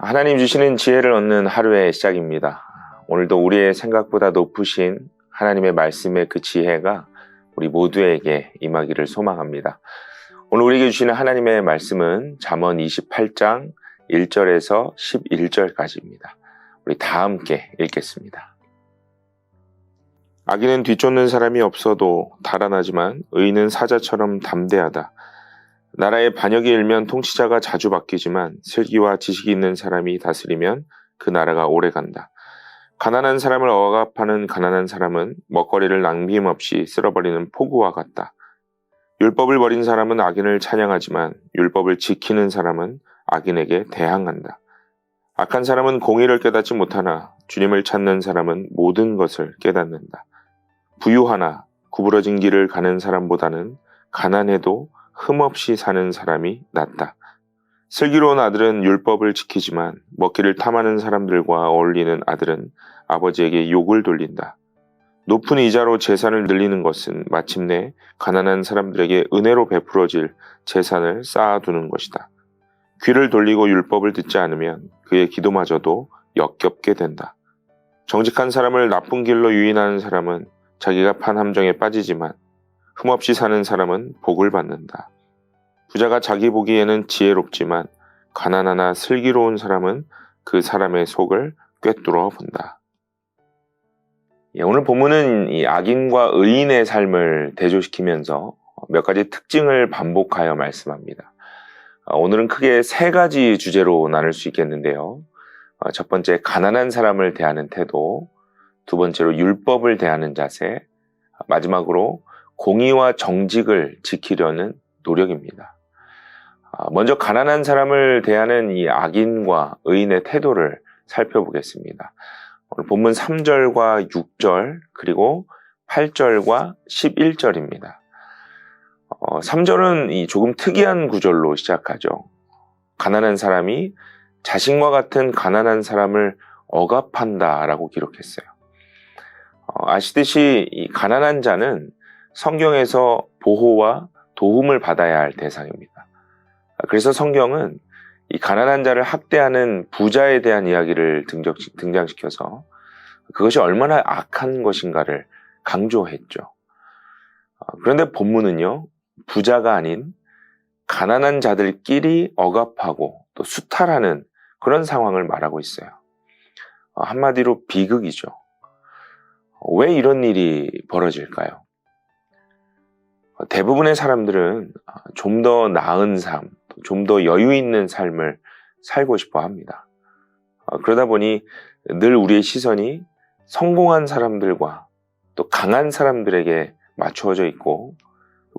하나님 주시는 지혜를 얻는 하루의 시작입니다. 오늘도 우리의 생각보다 높으신 하나님의 말씀의 그 지혜가 우리 모두에게 임하기를 소망합니다. 오늘 우리에게 주시는 하나님의 말씀은 잠언 28장 1절에서 11절까지입니다. 우리 다 함께 읽겠습니다. 악인은 뒤쫓는 사람이 없어도 달아나지만 의인은 사자처럼 담대하다. 나라의 반역이 일면 통치자가 자주 바뀌지만 슬기와 지식이 있는 사람이 다스리면 그 나라가 오래간다. 가난한 사람을 억압하는 가난한 사람은 먹거리를 낭비임없이 쓸어버리는 포구와 같다. 율법을 버린 사람은 악인을 찬양하지만 율법을 지키는 사람은 악인에게 대항한다. 악한 사람은 공의를 깨닫지 못하나 주님을 찾는 사람은 모든 것을 깨닫는다. 부유하나 구부러진 길을 가는 사람보다는 가난해도 흠없이 사는 사람이 낫다. 슬기로운 아들은 율법을 지키지만 먹기를 탐하는 사람들과 어울리는 아들은 아버지에게 욕을 돌린다. 높은 이자로 재산을 늘리는 것은 마침내 가난한 사람들에게 은혜로 베풀어질 재산을 쌓아두는 것이다. 귀를 돌리고 율법을 듣지 않으면 그의 기도마저도 역겹게 된다. 정직한 사람을 나쁜 길로 유인하는 사람은 자기가 판 함정에 빠지지만 흠없이 사는 사람은 복을 받는다. 부자가 자기 보기에는 지혜롭지만 가난하나 슬기로운 사람은 그 사람의 속을 꿰뚫어 본다. 오늘 본문은 이 악인과 의인의 삶을 대조시키면서 몇 가지 특징을 반복하여 말씀합니다. 오늘은 크게 세 가지 주제로 나눌 수 있겠는데요. 첫 번째, 가난한 사람을 대하는 태도. 두 번째로, 율법을 대하는 자세. 마지막으로, 공의와 정직을 지키려는 노력입니다. 먼저 가난한 사람을 대하는 이 악인과 의인의 태도를 살펴보겠습니다. 오늘 본문 3절과 6절 그리고 8절과 11절입니다. 3절은 이 조금 특이한 구절로 시작하죠. 가난한 사람이 자신과 같은 가난한 사람을 억압한다라고 기록했어요. 아시듯이 이 가난한 자는 성경에서 보호와 도움을 받아야 할 대상입니다. 그래서 성경은 이 가난한 자를 학대하는 부자에 대한 이야기를 등장시켜서 그것이 얼마나 악한 것인가를 강조했죠. 그런데 본문은요, 부자가 아닌 가난한 자들끼리 억압하고 또 수탈하는 그런 상황을 말하고 있어요. 한마디로 비극이죠. 왜 이런 일이 벌어질까요? 대부분의 사람들은 좀 더 나은 삶, 좀 더 여유 있는 삶을 살고 싶어 합니다. 그러다 보니 늘 우리의 시선이 성공한 사람들과 또 강한 사람들에게 맞추어져 있고,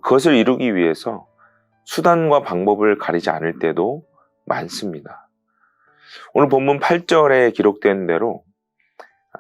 그것을 이루기 위해서 수단과 방법을 가리지 않을 때도 많습니다. 오늘 본문 8절에 기록된 대로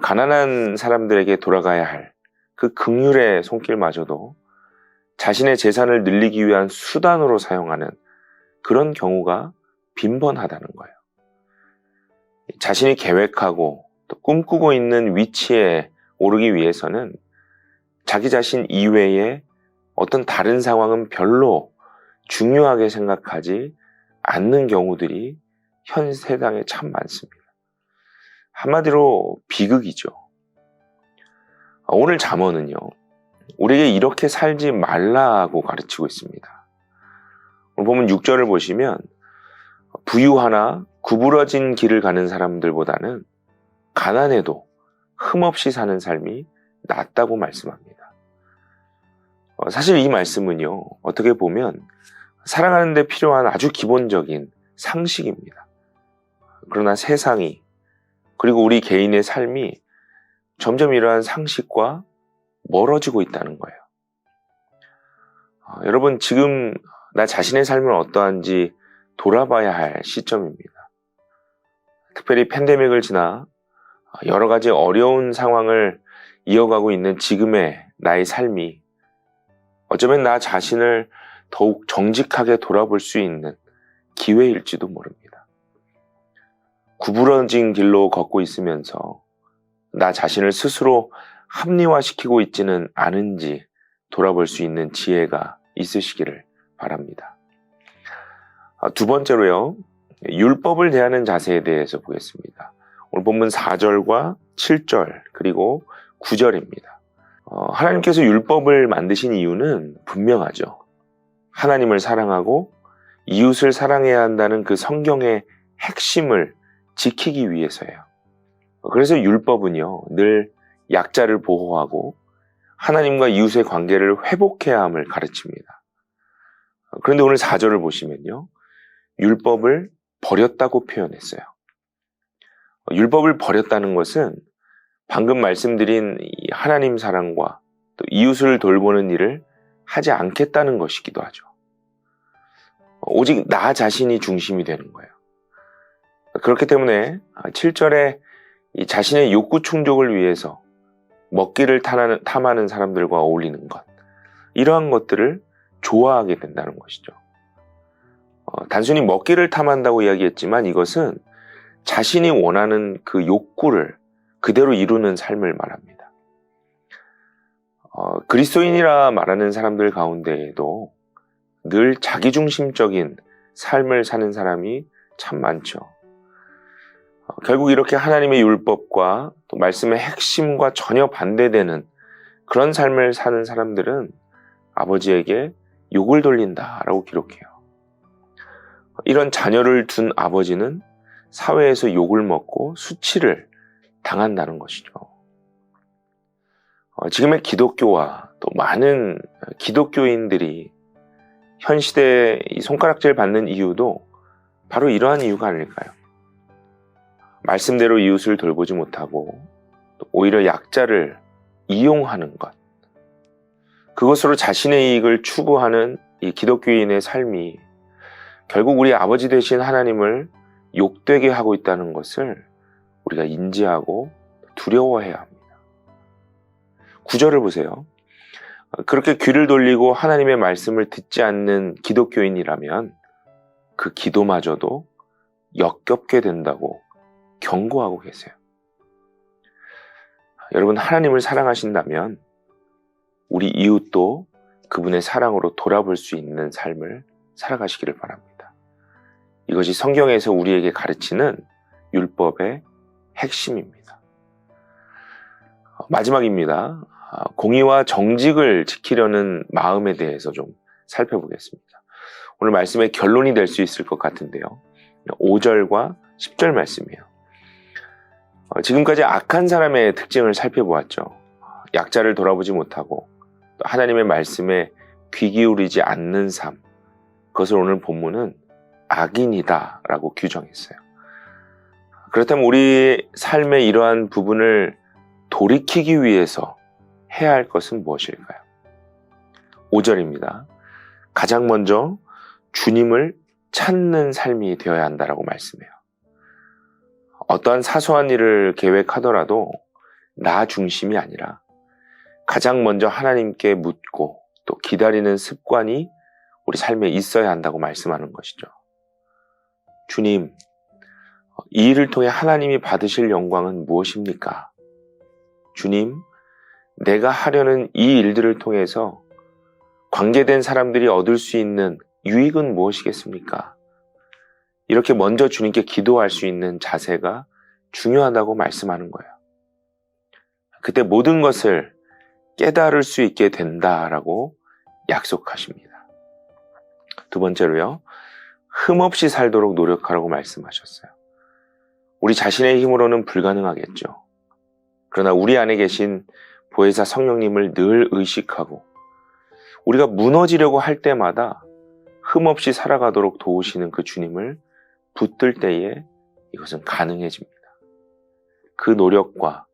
가난한 사람들에게 돌아가야 할 그 긍휼의 손길마저도 자신의 재산을 늘리기 위한 수단으로 사용하는 그런 경우가 빈번하다는 거예요. 자신이 계획하고 또 꿈꾸고 있는 위치에 오르기 위해서는 자기 자신 이외에 어떤 다른 상황은 별로 중요하게 생각하지 않는 경우들이 현 세상에 참 많습니다. 한마디로 비극이죠. 오늘 잠언은요, 우리에게 이렇게 살지 말라고 가르치고 있습니다. 오늘 보면 6절을 보시면 부유하나 구부러진 길을 가는 사람들보다는 가난해도 흠없이 사는 삶이 낫다고 말씀합니다. 사실 이 말씀은요, 어떻게 보면 살아가는 데 필요한 아주 기본적인 상식입니다. 그러나 세상이, 그리고 우리 개인의 삶이 점점 이러한 상식과 멀어지고 있다는 거예요. 여러분, 지금 나 자신의 삶은 어떠한지 돌아봐야 할 시점입니다. 특별히 팬데믹을 지나 여러 가지 어려운 상황을 이어가고 있는 지금의 나의 삶이 어쩌면 나 자신을 더욱 정직하게 돌아볼 수 있는 기회일지도 모릅니다. 구부러진 길로 걷고 있으면서 나 자신을 스스로 합리화시키고 있지는 않은지 돌아볼 수 있는 지혜가 있으시기를 바랍니다. 두 번째로요, 율법을 대하는 자세에 대해서 보겠습니다. 오늘 본문 4절과 7절 그리고 9절입니다. 하나님께서 율법을 만드신 이유는 분명하죠. 하나님을 사랑하고 이웃을 사랑해야 한다는 그 성경의 핵심을 지키기 위해서예요. 그래서 율법은요, 늘 약자를 보호하고 하나님과 이웃의 관계를 회복해야 함을 가르칩니다. 그런데 오늘 4절을 보시면요, 율법을 버렸다고 표현했어요. 율법을 버렸다는 것은 방금 말씀드린 이 하나님 사랑과 또 이웃을 돌보는 일을 하지 않겠다는 것이기도 하죠. 오직 나 자신이 중심이 되는 거예요. 그렇기 때문에 7절에 이 자신의 욕구 충족을 위해서 먹기를 탐하는 사람들과 어울리는 것, 이러한 것들을 좋아하게 된다는 것이죠. 단순히 먹기를 탐한다고 이야기했지만 이것은 자신이 원하는 그 욕구를 그대로 이루는 삶을 말합니다. 그리스도인이라 말하는 사람들 가운데에도 늘 자기중심적인 삶을 사는 사람이 참 많죠. 결국 이렇게 하나님의 율법과 또 말씀의 핵심과 전혀 반대되는 그런 삶을 사는 사람들은 아버지에게 욕을 돌린다라고 기록해요. 이런 자녀를 둔 아버지는 사회에서 욕을 먹고 수치를 당한다는 것이죠. 지금의 기독교와 또 많은 기독교인들이 현 시대에 이 손가락질 받는 이유도 바로 이러한 이유가 아닐까요? 말씀대로 이웃을 돌보지 못하고 또 오히려 약자를 이용하는 것, 그것으로 자신의 이익을 추구하는 이 기독교인의 삶이 결국 우리 아버지 되신 하나님을 욕되게 하고 있다는 것을 우리가 인지하고 두려워해야 합니다. 9절을 보세요. 그렇게 귀를 돌리고 하나님의 말씀을 듣지 않는 기독교인이라면 그 기도마저도 역겹게 된다고 경고하고 계세요. 여러분, 하나님을 사랑하신다면 우리 이웃도 그분의 사랑으로 돌아볼 수 있는 삶을 살아가시기를 바랍니다. 이것이 성경에서 우리에게 가르치는 율법의 핵심입니다. 마지막입니다. 공의와 정직을 지키려는 마음에 대해서 좀 살펴보겠습니다. 오늘 말씀의 결론이 될 수 있을 것 같은데요. 5절과 10절 말씀이에요. 지금까지 악한 사람의 특징을 살펴보았죠. 약자를 돌아보지 못하고 또 하나님의 말씀에 귀 기울이지 않는 삶, 그것을 오늘 본문은 악인이다 라고 규정했어요. 그렇다면 우리 삶의 이러한 부분을 돌이키기 위해서 해야 할 것은 무엇일까요? 5절입니다. 가장 먼저 주님을 찾는 삶이 되어야 한다라고 말씀해요. 어떠한 사소한 일을 계획하더라도 나 중심이 아니라 가장 먼저 하나님께 묻고 또 기다리는 습관이 우리 삶에 있어야 한다고 말씀하는 것이죠. 주님, 이 일을 통해 하나님이 받으실 영광은 무엇입니까? 주님, 내가 하려는 이 일들을 통해서 관계된 사람들이 얻을 수 있는 유익은 무엇이겠습니까? 이렇게 먼저 주님께 기도할 수 있는 자세가 중요하다고 말씀하는 거예요. 그때 모든 것을 깨달을 수 있게 된다라고 약속하십니다. 두 번째로요, 흠없이 살도록 노력하라고 말씀하셨어요. 우리 자신의 힘으로는 불가능하겠죠. 그러나 우리 안에 계신 보혜사 성령님을 늘 의식하고 우리가 무너지려고 할 때마다 흠없이 살아가도록 도우시는 그 주님을 붙들 때에 이것은 가능해집니다. 그 노력과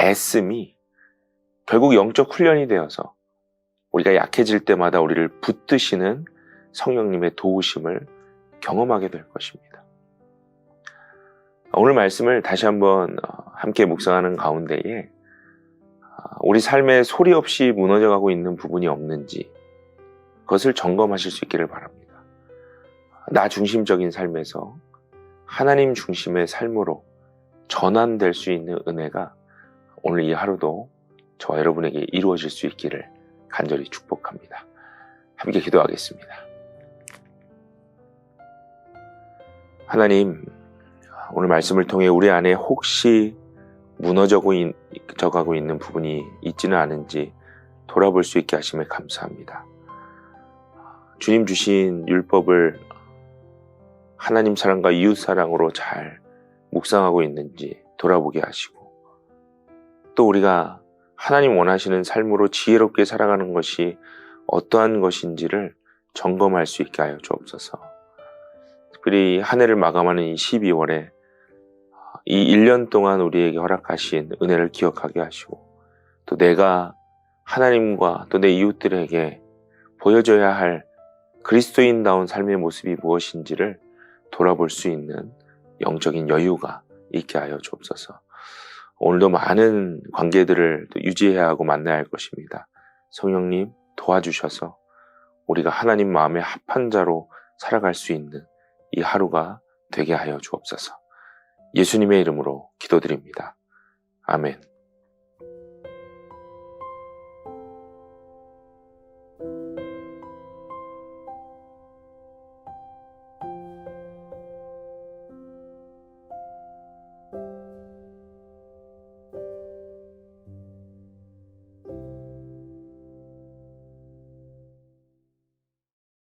애씀이 결국 영적 훈련이 되어서 우리가 약해질 때마다 우리를 붙드시는 성령님의 도우심을 경험하게 될 것입니다. 오늘 말씀을 다시 한번 함께 묵상하는 가운데에 우리 삶에 소리 없이 무너져가고 있는 부분이 없는지 그것을 점검하실 수 있기를 바랍니다. 나 중심적인 삶에서 하나님 중심의 삶으로 전환될 수 있는 은혜가 오늘 이 하루도 저와 여러분에게 이루어질 수 있기를 간절히 축복합니다. 함께 기도하겠습니다. 하나님, 오늘 말씀을 통해 우리 안에 혹시 무너져가고 있는 부분이 있지는 않은지 돌아볼 수 있게 하심에 감사합니다. 주님 주신 율법을 하나님 사랑과 이웃 사랑으로 잘 묵상하고 있는지 돌아보게 하시고, 또 우리가 하나님 원하시는 삶으로 지혜롭게 살아가는 것이 어떠한 것인지를 점검할 수 있게 하여 주옵소서. 특별히 한 해를 마감하는 이 12월에 이 1년 동안 우리에게 허락하신 은혜를 기억하게 하시고, 또 내가 하나님과 또 내 이웃들에게 보여줘야 할 그리스도인다운 삶의 모습이 무엇인지를 돌아볼 수 있는 영적인 여유가 있게 하여 주옵소서. 오늘도 많은 관계들을 또 유지해야 하고 만나야 할 것입니다. 성령님 도와주셔서 우리가 하나님 마음에 합한 자로 살아갈 수 있는 이 하루가 되게 하여 주옵소서. 예수님의 이름으로 기도드립니다. 아멘.